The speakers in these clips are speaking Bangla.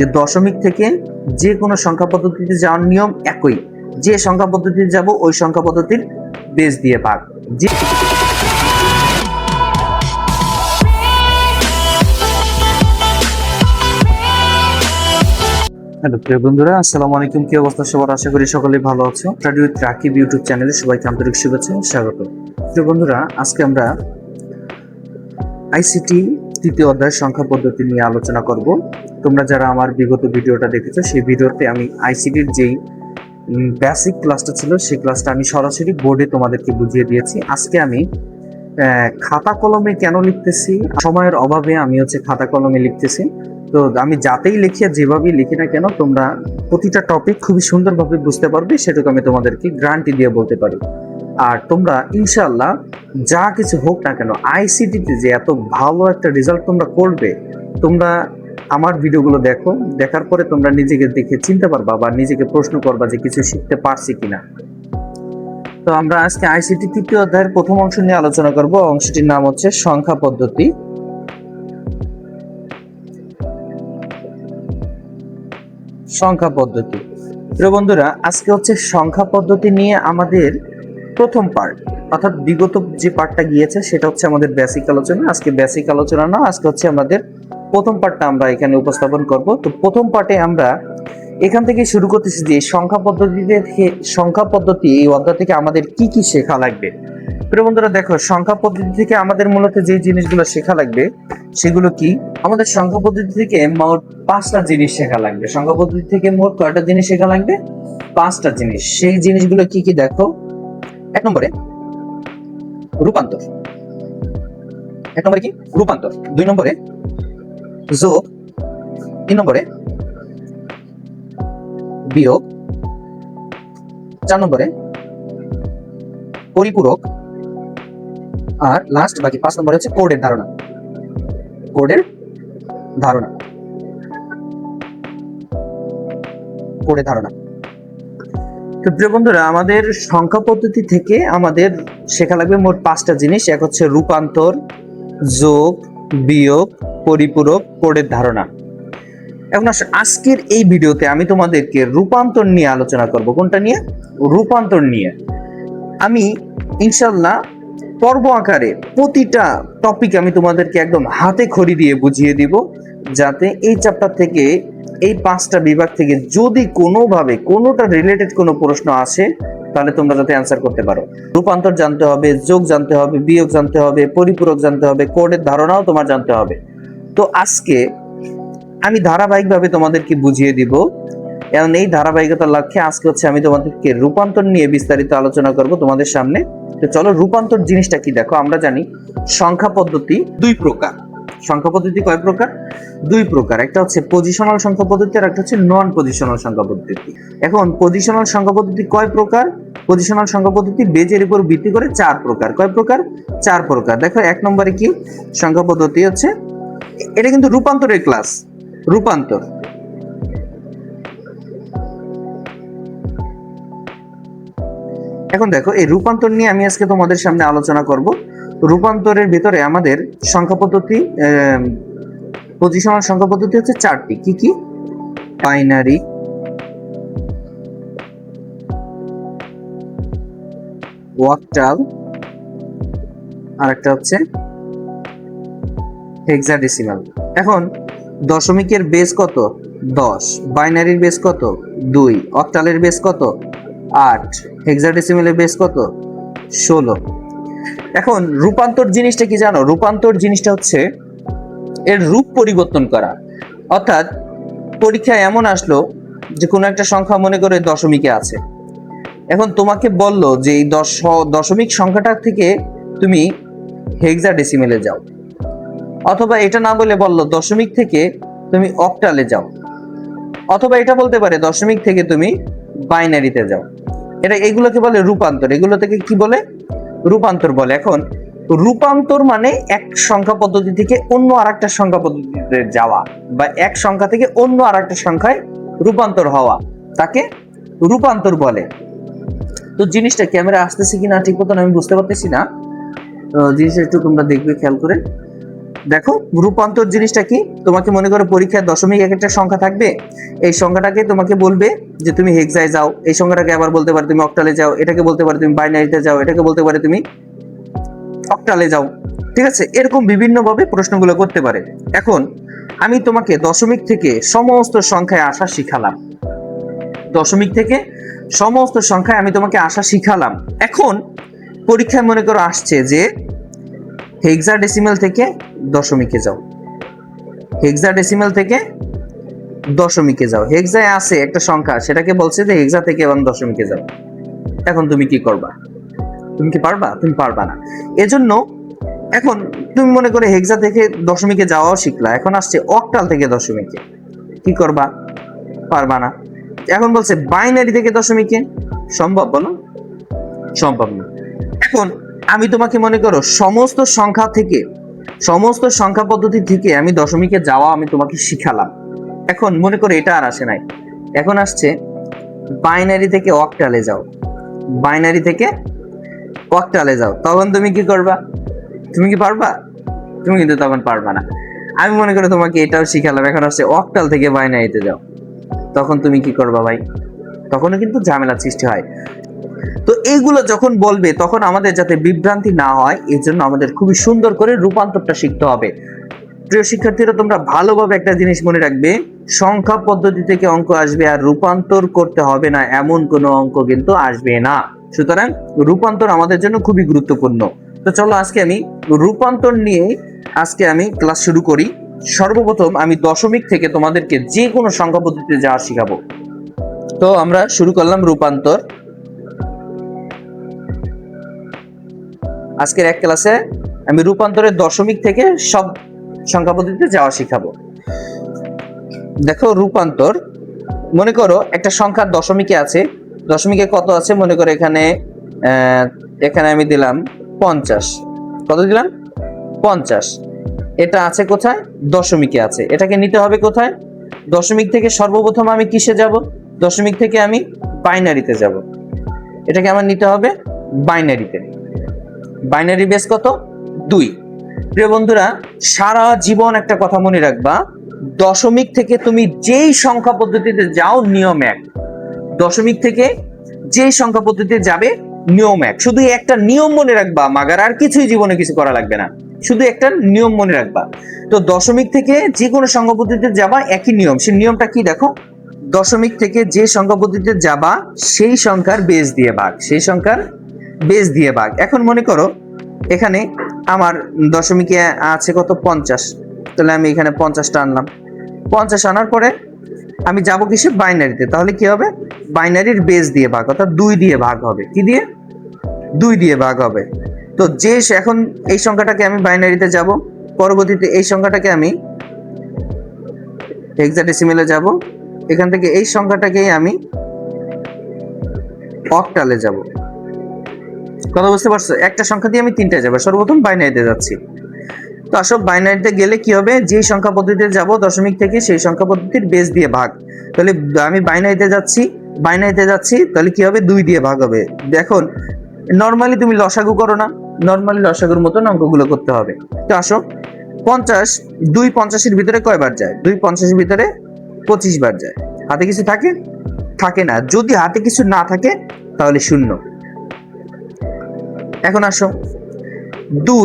যে দশমিক থেকে যে কোনো সংখ্যা পদ্ধতিতে যাওয়ার নিয়ম একই, যে সংখ্যা পদ্ধতিতে যাব ওই সংখ্যা পদ্ধতির বেস দিয়ে ভাগ। যে হ্যালো প্রিয় বন্ধুরা, আসসালামু আলাইকুম। কি অবস্থা সবার? আশা করি সকলেই ভালো আছো। স্টাডি উইথ রাকিব ইউটিউব চ্যানেলে সবাইকে আন্তরিক শুভেচ্ছা ও স্বাগত। প্রিয় বন্ধুরা, আজকে আমরা আইসিটি তৃতীয় অধ্যায়ের সংখ্যা পদ্ধতি নিয়ে আলোচনা করব। তোমরা যারা আমার বিগত ভিডিওটা দেখেছো, সেই ভিডিওতে আমি আইসিটির যেই বেসিক ক্লাসটা ছিল সেই ক্লাসটা আমি সরাসরি বোর্ডে তোমাদেরকে বুঝিয়ে দিয়েছি। আজকে আমি খাতা কলমে কেন লিখতেছি, সময়ের অভাবে আমি খাতা কলমে লিখতেছি। তো আমি যাতেই লিখি, যেভাবেই লিখি না কেন, তোমরা প্রতিটা টপিক খুবই সুন্দরভাবে বুঝতে পারবে, সেটুকু আমি তোমাদেরকে গ্যারান্টি দিয়ে বলতে পারি। আর তোমরা ইনশাআল্লাহ যা কিছু হোক না কেন, আইসিটিতে যে এত ভালো একটা রেজাল্ট তোমরা করবে, তোমরা আমার ভিডিওগুলো দেখো, দেখার পরে তোমরা নিজেকে দেখে চিনতে পারবা বা নিজেকে প্রশ্ন করবা যে কিছু শিখতে পারছি কিনা। তো আমরা আজকে আইসিটি তৃতীয় অধ্যায়ের প্রথম অংশ নিয়ে আলোচনা করব। অংশটির নাম হচ্ছে সংখ্যা পদ্ধতি। সংখ্যা পদ্ধতি। প্রিয় বন্ধুরা, আজকে সংখ্যা পদ্ধতি নিয়ে আমাদের প্রথম পার্ট, অর্থাৎ বিগত যে পার্টটা গিয়েছে সেটা আমাদের বেসিক আলোচনা। আজকে বেসিক আলোচনা না, আজকে আমাদের প্রথম পার্টটা আমরা এখানে উপস্থাপন করব। তো প্রথম পার্টে আমরা এখান থেকে শুরু করতেছি যে সংখ্যা পদ্ধতি এই অধ্যায় থেকে আমাদের কি কি শেখা লাগবে। প্রিয় বন্ধুরা দেখো, সংখ্যা পদ্ধতি থেকে আমাদের মূলত যে জিনিসগুলো শেখা লাগবে সেগুলো কি? আমাদের সংখ্যা পদ্ধতি থেকে মোট 5টা জিনিস শেখা লাগবে। সংখ্যা পদ্ধতি থেকে মোট কয়টা জিনিস শেখা লাগবে? 5টা জিনিস। সেই জিনিসগুলো কি কি দেখো। এক নম্বরে রূপান্তর। এক নম্বরে কি? রূপান্তর। 2 নম্বরে যোগ। 3 নম্বরে বিয়োগ। 4 নম্বরে পরিপূরক। আর লাস্ট বাকি 5 নম্বরে কোডের ধারণা। কোডের ধারণা। কোডের ধারণা। তো প্রিয় বন্ধুরা, আমাদের সংখ্যা পদ্ধতি থেকে আমাদের শেখা লাগবে মোট 5টা জিনিস। এক হচ্ছে রূপান্তর, যোগ, বিয়োগ, পরিপূরক, কোডের ধারণা। এখন আজকের এই ভিডিওতে আমি তোমাদেরকে রূপান্তর নিয়ে আলোচনা করব। কোনটা নিয়ে? রূপান্তর নিয়ে। আমি ইনশাআল্লাহ পর্ব আকারে প্রতিটা টপিক আমি তোমাদেরকে একদম হাতে খড়ি দিয়ে বুঝিয়ে দিব, যাতে এই চ্যাপ্টার থেকে, এই 5টা বিভাগ থেকে যদি কোনোভাবে কোনোটা রিলেটেড কোনো প্রশ্ন আসে, তাহলে তোমরা যাতে অ্যান্সার করতে পারো। রূপান্তর জানতে হবে, যোগ জানতে হবে, বিয়োগ জানতে হবে, পরিপূরক জানতে হবে, কোডের ধারণাও তোমার জানতে হবে। তো আজকে আমি ধারাবাহিকভাবে তোমাদেরকে বুঝিয়ে দিব। এবং এই ধারাবাহিকতার লক্ষ্যে আজকে আমি তোমাদেরকে রূপান্তর নিয়ে বিস্তারিত আলোচনা করব তোমাদের সামনে। তো চলো, রূপান্তর জিনিসটা কি দেখো। আমরা জানি সংখ্যা পদ্ধতি 2 প্রকার। সংখ্যা পদ্ধতি কয় প্রকার? 2 প্রকার। একটা হচ্ছে পজিশনাল সংখ্যা পদ্ধতি আর একটা হচ্ছে নন পজিশনাল সংখ্যা পদ্ধতি। এখন পজিশনাল সংখ্যা পদ্ধতি কয় প্রকার? পজিশনাল সংখ্যা পদ্ধতি বেজের উপর ভিত্তি করে 4 প্রকার। কয় প্রকার? 4 প্রকার। দেখো, 1 নম্বরে কি সংখ্যা পদ্ধতি এটা কিন্তু রূপান্তরের ক্লাস। রূপান্তর। এখন দেখো, এই রূপান্তর নিয়ে আমি আজকে তোমাদের সামনে আলোচনা করব। রূপান্তরের ভিতরে আমাদের সংখ্যা পদ্ধতি, পজিশনাল সংখ্যা পদ্ধতি 4টি। কি কি? বাইনারি, অক্টাল, আর একটা হেক্সাডেসিমাল। এখন দশমিকের বেস কত? 10। বাইনারির বেস কত? 2। অক্টালের বেস কত? 8। হেক্সাডেসিমালের বেস কত? 16। এখন রূপান্তর জিনিসটা কি জানো? রূপান্তর জিনিসটা এর রূপ পরিবর্তন করা। অর্থাৎ পরীক্ষায় এমন আসলো যে কোনো একটা সংখ্যা মনে করে দশমিকে আছে। এখন তোমাকে বলল যে এই দশমিক সংখ্যাটা থেকে তুমি হেক্সাডেসিমালে যাও, অথবা এটা না বলে বলল দশমিক থেকে তুমি অক্টালে যাও, অথবা এটা বলতে পারে দশমিক থেকে তুমি বাইনারিতে যাও। এগুলোকে বলে রূপান্তর। এগুলো থেকে কি বলে? রূপান্তর বলে। এখন রূপান্তর মানে এক সংখ্যা পদ্ধতি থেকে অন্য আরেকটা সংখ্যা পদ্ধতিতে যাওয়া, বা এক সংখ্যা থেকে অন্য আরেকটা সংখ্যায় রূপান্তর হওয়া, তাকে রূপান্তর বলে। তো জিনিসটা ক্যামেরা আসতেছে কিনা ঠিক মতন আমি বুঝতে পারতেছি না, জিনিসটা একটু তোমরা দেখবে খেয়াল করে। দেখো রূপান্তর জিনিসটা কি, তোমাকে মনে করো পরীক্ষায় দশমিক এক একটা সংখ্যা থাকবে, এই সংখ্যাটাকে তোমাকে বলবে যে তুমি হেক্সায় যাও, এই সংখ্যাটাকে আবার বলতে পারো তুমি অক্টালে যাও, এটাকে বলতে পারো তুমি বাইনারিতে যাও, এটাকে বলতে পারো তুমি অক্টালে যাও। ঠিক আছে, এরকম বিভিন্ন ভাবে প্রশ্নগুলো করতে পারে। এখন আমি তোমাকে দশমিক থেকে সমস্ত সংখ্যায় আসা শিখালাম, দশমিক থেকে সমস্ত সংখ্যায় আমি তোমাকে আসা শিখালাম। এখন পরীক্ষায় মনে করো আসছে যে হেক্সাডেসিমাল থেকে দশমিকে যাও, হেক্সাডেসিমাল থেকে দশমিকে যাও, হেক্সায় আছে একটা সংখ্যা সেটাকে বলছে যে হেক্সা থেকে এবং দশমিকে যাও। এখন তুমি কি করবা? তুমি কি পারবা? তুমি পারবা না। এজন্য এখন তুমি মনে করে হেক্সা থেকে দশমিকে যাওয়াও শিখলা, এখন আসছে অক্টাল থেকে দশমিকে, কি করবা? পারবা না। এখন বলছে বাইনারি থেকে দশমিকে, সম্ভব? বলো সম্ভব না। এখন আমি তোমাকে মনে করো সমস্ত সংখ্যা থেকে, সমস্ত সংখ্যা পদ্ধতি থেকে আমি দশমিকে যাওয়া আমি তোমাকে শিখালাম। এখন মনে করো এটা আর আসে নাই, এখন আসছে বাইনারি থেকে অক্টালে যাও, বাইনারি থেকে অক্টালে যাও, তখন তুমি কি করবা? তুমি কি পারবা? তুমি কিন্তু তখন পারবা না। আমি মনে করি তোমাকে এটাও শিখালাম, এখন আসছে অক্টাল থেকে বাইনারিতে যাও, তখন তুমি কি করবা ভাই? তখনও কিন্তু ঝামেলার সৃষ্টি হয়। তো এইগুলো যখন বলবে তখন আমাদের যাতে বিভ্রান্তি না হয় এই জন্য আমাদের খুবই সুন্দর করে রূপান্তরটা শিখতে হবে। প্রিয় শিক্ষার্থীরা, তোমরা ভালোভাবে একটা জিনিস মনে রাখবে, সংখ্যা পদ্ধতি থেকে অঙ্ক আসবে আর রূপান্তর করতে হবে না এমন কোনো অঙ্ক কিন্তু আসবে না। সুতরাং রূপান্তর আমাদের জন্য খুবই গুরুত্বপূর্ণ। তো চলো আজকে আমি রূপান্তর নিয়ে আজকে আমি ক্লাস শুরু করি। সর্বপ্রথম আমি দশমিক থেকে তোমাদেরকে যে কোনো সংখ্যা পদ্ধতিতে যাওয়া শিখাবো। তো আমরা শুরু করলাম রূপান্তর। আজকের এক ক্লাসে আমি রূপান্তরের দশমিক থেকে সব সংখ্যা পদ্ধতিতে যাওয়া শিখাবো। দেখো রূপান্তর, মনে করো একটা সংখ্যা দশমিকে আছে, দশমিকে কত আছে মনে করো এখানে এখানে আমি দিলাম 50, কত দিলাম? 50। এটা আছে কোথায়? দশমিকে আছে। এটাকে নিতে হবে কোথায়? দশমিক থেকে সর্বপ্রথম আমি কিসে যাব? দশমিক থেকে আমি বাইনারিতে যাব। এটাকে আমার নিতে হবে বাইনারিতে। বাইনারি বেস কত? 2। প্রিয় বন্ধুরা, সারা জীবন একটা কথা মনে রাখবা, দশমিক থেকে তুমি যেই সংখ্যা পদ্ধতিতে যাও নিয়ম এক। দশমিক থেকে যেই সংখ্যা পদ্ধতিতে যাবে নিয়ম এক। শুধু একটা নিয়ম মনে রাখবা মাগার, আর কিছুই জীবনে কিছু করা লাগবে না, শুধু একটা নিয়ম মনে রাখবা। তো দশমিক থেকে যে কোনো সংখ্যা পদ্ধতিতে যাবা একই নিয়ম। সেই নিয়মটা কি দেখো, দশমিক থেকে যে সংখ্যা পদ্ধতিতে যাবা সেই সংখ্যার বেস দিয়ে ভাগ, সেই সংখ্যার বেস দিয়ে ভাগ। এখন মনে করো এখানে আমার দশমিকে আছে কত? 50। তাহলে আমি এখানে 50টা আনলাম। 50 আনার পরে আমি যাব কিসে? বাইনারিতে। তাহলে কি হবে? বাইনারির বেস দিয়ে ভাগ, অর্থাৎ 2 দিয়ে ভাগ হবে। কি দিয়ে? 2 দিয়ে ভাগ হবে। তো যে এখন এই সংখ্যাটাকে আমি বাইনারিতে যাব, পরবর্তীতে এই সংখ্যাটাকে আমি হেক্সাডেসিমেলে যাব, এখান থেকে এই সংখ্যাটাকেই আমি অক্টালে যাব। কথা বুঝতে পারছো? একটা সংখ্যা দিয়ে আমি 3টায় যাব, সর্বপ্রথম বাইনারিতে যাচ্ছি। তো আসো বাইনারিতে গেলে কি হবে, যে সংখ্যা পদ্ধতিতে যাব দশমিক থেকে সেই সংখ্যা পদ্ধতির বেস দিয়ে ভাগ। তাহলে আমি বাইনারিতে যাচ্ছি, বাইনারিতে যাচ্ছি, তাহলে কি হবে? 2 দিয়ে ভাগ হবে। দেখুন নরমালি তুমি লসাগু করো না, নরমালি লসাগুর মতন অঙ্কগুলো করতে হবে। তো আসো 50, 2 50-এর ভিতরে কয়বার যায়? 2 50-এর ভিতরে 25 বার যায়। হাতে কিছু থাকে? থাকে না। যদি হাতে কিছু না থাকে তাহলে শূন্য। এখন আসো 2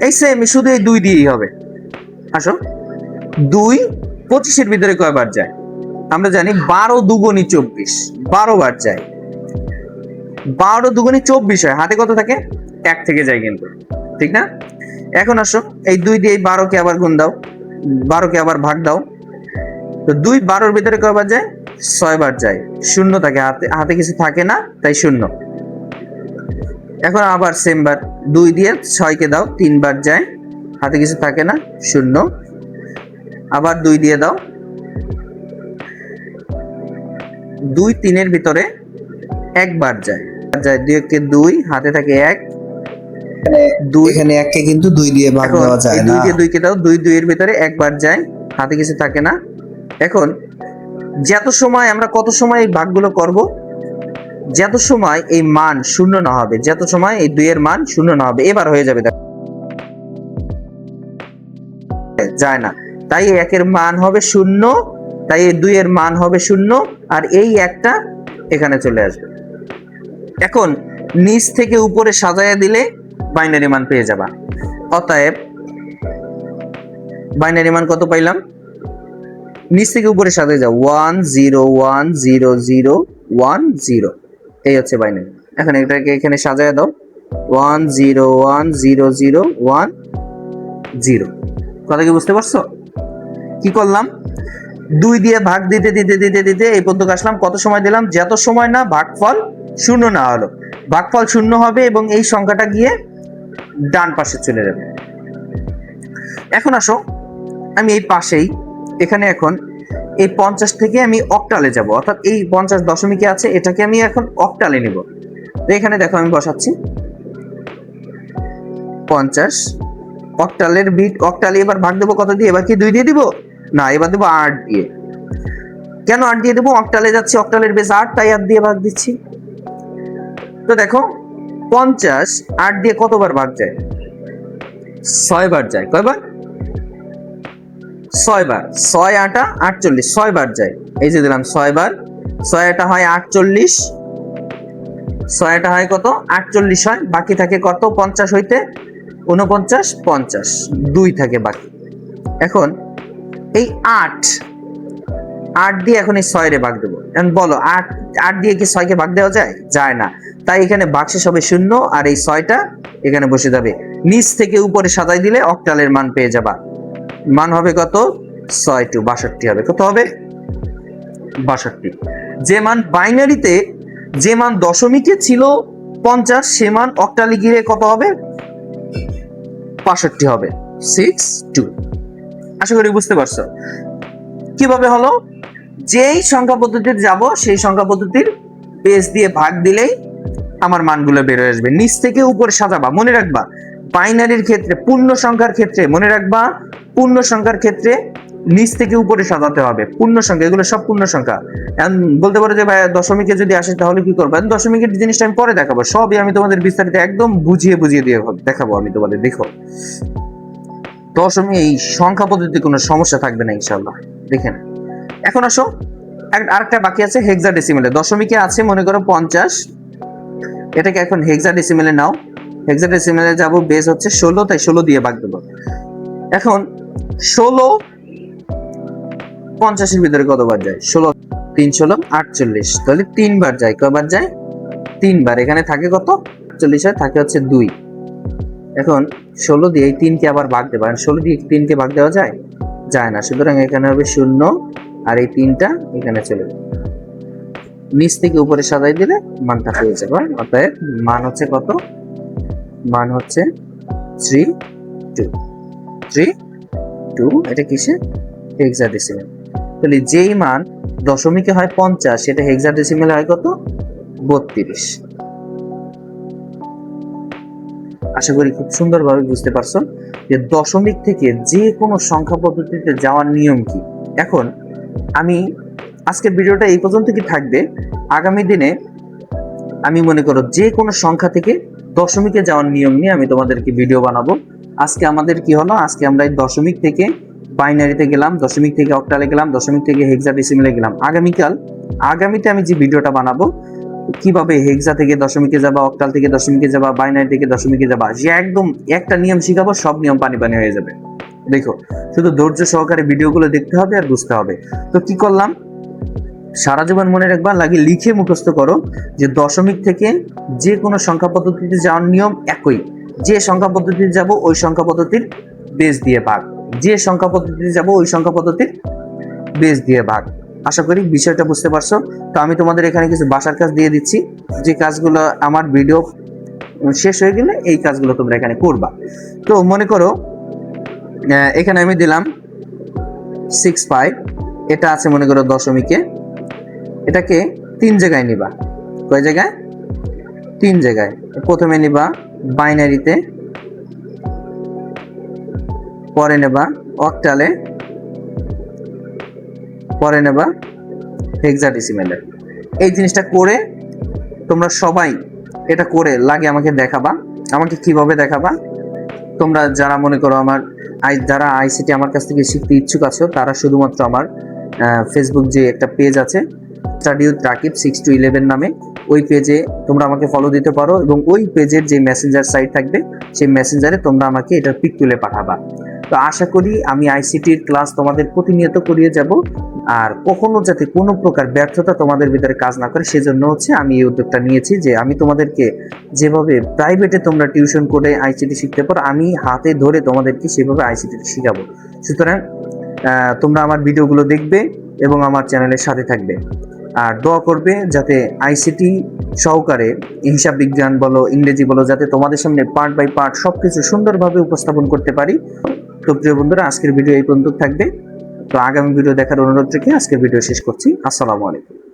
এই সেম, শুধু এই 2 দিয়েই হবে। আসো 2 25-এর ভিতরে কয়বার যায়? আমরা জানি 12 দুগুণী 24, 12 বার যায়। 12 দুগুণী 24 হয়, হাতে কত থাকে? 1 থেকে যায় কিন্তু, ঠিক না? এখন আসো এই 2 দিয়ে এই 12কে আবার গুণ দাও, 12কে আবার ভাগ দাও। তো 2 12-এর ভিতরে কয়বার যায়? 6 বার যায়। শূন্য থাকে, হাতে কিছু থাকে না, তাই শূন্য। এখন আবার সেম বার, 2 দিয়ে 6কে দাও, 3 বার যায়, হাতে কিছু থাকে না, শূন্য। আবার 2 দিয়ে দাও, 2 3-এর ভিতরে 1 বার যায়, 2 কে 2, হাতে থাকে 1, 2 এখানে 1কে কিন্তু 2 দিয়ে ভাগ দেওয়া যায় না। 2 দিয়ে 2কে দাও, 2 2-এর ভিতরে 1 বার যায়, হাতে কিছু থাকে না। এখন যত সময় আমরা কত সময় এই ভাগগুলো করব, যত সময় এই মান শূন্য না হবে, যত সময় এই 2 এর মান শূন্য না হবে, এবার হয়ে যাবে। দেখো যায় না। তাই এই একের মান হবে 0, তাই এই 2 এর মান হবে 0, আর এই একটা এখানে চলে আসবে। এখন নিচ থেকে উপরে সাজায়া দিলে বাইনারি মান পেয়ে যাবা। অতএব বাইনারি মান কত পাইলাম? নিচ থেকে উপরে সাজিয়ে যাও 1 0 1 0 0 1 0, এই হচ্ছে বাইনারি। এখন এটাকে এখানে সাজায় দাও 1 0 1 0 0 1 0। কথা কি বুঝতে পারছো? কি করলাম? 2 দিয়ে ভাগ দিতে দিতে দিতে দিতে এই পর্যন্ত আসলাম। কত সময় দিলাম? যত সময় না ভাগফল 0 না হলো। ভাগফল 0 হবে এবং এই সংখ্যাটা গিয়ে ডান পাশে চলে যাবে। এখন আসো, আমি এই পাশেই এখানে এখন এই 50 থেকে আমি অক্টালে যাব, অর্থাৎ এই 50 দশমিকে আছে, এটাকে আমি এখন অক্টালে নিব। তো এখানে দেখো আমি বসাচ্ছি 50 অক্টালের বিট। অক্টালে এবার ভাগ দেবো কত দিয়ে? এবার কি 2 দিয়ে দিব? না, এবার দেবো 8 দিয়ে। কেন 8 দিয়ে দেবো? অক্টালে যাচ্ছি, অক্টালের বেস 8, তাই 8 দিয়ে ভাগ দিচ্ছি। তো দেখো 50 8 দিয়ে কতবার ভাগ যায়? 6 বার যায়। কয়বার? 6 বার। 6 8 48, 6 বার যায়। এই যে দিলাম 6 বার, 6 8 হয় 48, 6 8 হয় কত? 48 হয়। বাকি থাকে কত? 50 হইতে 49, 50, 2 থাকে বাকি। এখন এই 8 দিয়ে এখন এই 6 রে ভাগ দেবো। এখন বলো 8 দিয়ে কি 6 কে ভাগ দেওয়া যায়? যায় না। তাই এখানে ভাগশেষ হবে 0, আর এই 6টা এখানে বসে যাবে। নিচ থেকে উপরে সাজাই দিলে অক্টালের মান পেয়ে যাবা। মান হবে কত? 6 2 62 হবে। কত হবে? 62। যে মান বাইনারিতে, যে মান দশমিকে ছিল 50, সে মান অক্টালে গিয়ে কত হবে? 65 হবে। 6 2। আশা করি বুঝতে পারছো কিভাবে হলো। যেই সংখ্যা পদ্ধতিতে যাব সেই সংখ্যা পদ্ধতির বেস দিয়ে ভাগ দিলেই আমার মানগুলো বের হয়ে আসবে। নিচ থেকে উপরে সাজাবা। মনে রাখবা বাইনারির ক্ষেত্রে, পূর্ণ সংখ্যার ক্ষেত্রে মনে রাখবা, পূর্ণ সংখ্যার ক্ষেত্রে নিচ থেকে উপরে সাজাতে হবে। পূর্ণ সংখ্যা, এগুলো সব পূর্ণ সংখ্যা। এখন বলতে পারো যে ভাই দশমিকে যদি আসে তাহলে কি করবো? দশমিকের জিনিসটা আমি পরে দেখাবো, সবই আমি তোমাদের বিস্তারিত একদম বুঝিয়ে বুঝিয়ে দিয়ে দেখাবো আমি তোমাদের। দেখো দশমিক এই সংখ্যা পদ্ধতিতে কোনো সমস্যা থাকবে না ইনশাআল্লাহ। দেখেন এখন আসো, আরেকটা বাকি আছে হেক্সাডেসিমেলে। দশমিকে আছে মনে করো 50, এটাকে এখন হেক্সাডেসিমেলে নাও। হেক্সাডেসিমেলে যাব, বেস হচ্ছে 16, তাই 16 দিয়ে ভাগ দেবো। এখন 16 50 এর ভিতরে কতবার যায়? 16 3 16 48, তাহলে 3 বার যায়। কয়বার যায়? 3 বার। এখানে থাকে কত? 48 হয়, থাকে হচ্ছে 2। এখন 16 দিয়ে এই 3 কে আবার ভাগ দেবো। 16 দিয়ে 3 কে ভাগ দেওয়া যায়? যায় না। সুতরাং এখানে হবে 0, আর এই 3টা এখানে চলে যাবে। নিচ থেকে উপরে সাজাই দিলে মানটা পেয়ে যাবে। অতএব মান হচ্ছে কত? মান হচ্ছে 3 2 3 2। এটা কিসে? হেক্সাডেসিমেল। তাহলে যেই মান দশমিকে হয় 50, সেটা হেক্সাডেসিমেলে হয় কত? 32। আশা করি খুব সুন্দরভাবে বুঝতে পারছো যে দশমিক থেকে যে কোনো সংখ্যা পদ্ধতিতে যাওয়ার নিয়ম কি। এখন আমি আজকের ভিডিওটা এই পর্যন্ত কি থাকবে। আগামী দিনে আমি মনে করো যে কোনো সংখ্যা থেকে দশমিকে যাওয়ার নিয়ম নিয়ে আমি তোমাদেরকে ভিডিও বানাবো। আজকে আমাদের কি হলো? আজকে আমরা এই দশমিক থেকে বাইনারিতে গেলাম, দশমিক থেকে অক্টালে গেলাম, দশমিক থেকে হেক্সাডেসিমেলে গেলাম। আগামীতে আমি যে ভিডিওটা বানাবো কিভাবে হেক্সা থেকে দশমিকে যাবা, অক্টাল থেকে দশমিকে যাবা, বাইনারি থেকে দশমিকে যাবা, যে একদম একটা নিয়ম শিখাবো, সব নিয়ম পানি পানি হয়ে যাবে। দেখো শুধু ধৈর্য সহকারে ভিডিওগুলো দেখতে হবে আর বুঝতে হবে। তো কি করলাম? সারা জীবন মনে রাখবা, লাগে লিখে মুখস্থ করো যে দশমিক থেকে যে কোনো সংখ্যা পদ্ধতিতে যাওয়ার নিয়ম একই। যে সংখ্যা পদ্ধতিতে যাব ওই সংখ্যা পদ্ধতির বেস দিয়ে ভাগ, যে সংখ্যা পদ্ধতিতে যাব ওই সংখ্যা পদ্ধতির বেস দিয়ে ভাগ। আশা করি বিষয়টা বুঝতে পারছো। তো আমি তোমাদের এখানে কিছু বাসার কাজ দিয়ে দিচ্ছি, যে কাজগুলো আমার ভিডিও শেষ হয়ে গেলে এই কাজগুলো তোমরা এখানে করবা। তো মনে করো এখানে আমি দিলাম 6 5, এটা আছে মনে করো দশমিকে, এটাকে 3 জায়গায় নিবা। কয় জায়গায়? 3 জায়গায়। প্রথমে নিবা বাইনারিতে, পরে নেবা অক্টালে, পরে নেবা হেক্সাডেসিমেলে। এই জিনিসটা করে তোমরা সবাই এটা করে লাগে আমাকে দেখাবা। আমাকে কিভাবে দেখাবা? তোমরা যারা মনে করো যারা আইসিটি আমার কাছ থেকে শিখতে ইচ্ছুক আছো, তারা শুধুমাত্র আমার ফেসবুক যে একটা পেজ আছে স্টাডি উইথ রাকিব 6 to 11 নামে, ওই পেজে তোমরা আমাকে ফলো দিতে পারো এবং ওই পেজের যে মেসেঞ্জার সাইট থাকবে সেই মেসেঞ্জারে তোমরা আমাকে এটার পিক তুলে পাঠাবা। তো আশা করি আমি আইসিটির ক্লাস তোমাদের প্রতিনিয়ত করিয়ে যাব, আর কখনো যাতে কোনো প্রকার ব্যর্থতা তোমাদের ভিতরে কাজ না করে সেজন্য আমি এই উদ্যোগটা নিয়েছি যে আমি তোমাদেরকে যেভাবে প্রাইভেটে তোমরা টিউশন করে আইসিটি শিখতে পারো, আমি হাতে ধরে তোমাদেরকে সেভাবে আইসিটি শিখাবো। সুতরাং তোমরা আমার ভিডিওগুলো দেখবে এবং আমার চ্যানেলের সাথে থাকবে, আর দোয়া করবে যাতে আইসিটি সহকারে হিসাব বিজ্ঞান বলো, ইংরেজি বলো, যাতে তোমাদের সামনে পার্ট বাই পার্ট সবকিছু সুন্দরভাবে উপস্থাপন করতে পারি। তো প্রিয় বন্ধুরা, আজকের ভিডিও এই পর্যন্ত থাকবে। তো আগামী ভিডিও দেখার অনুরোধ রেখে আজকের ভিডিও শেষ করছি। আসসালামু আলাইকুম।